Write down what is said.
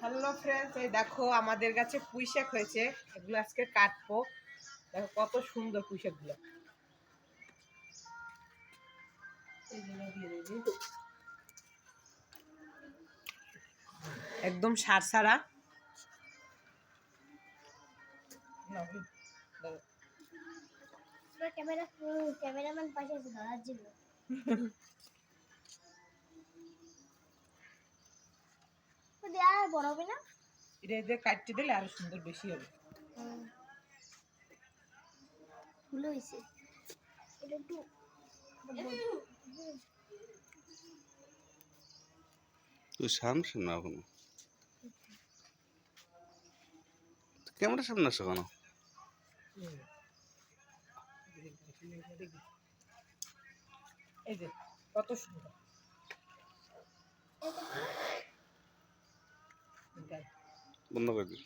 Hello friends, এই দেখো আমাদের গাছে পুঁই শাক হয়েছে। এগুলো আজকে কাটবো। দেখো কত সুন্দর পুঁই শাকগুলো। একদম সার সারা। ক্যামেরাম্যান পাশে আছে ধরার জন্য। আর বড় হবে না, এটা কাটতে দিলে আরো সুন্দর বেশি হবে। ফুল হয়েছে এটা একটু তুই সামনে না কোনো ক্যামেরার সামনে আসো কেন? এই যে কত সুন্দর। বন্ধ করে দিই।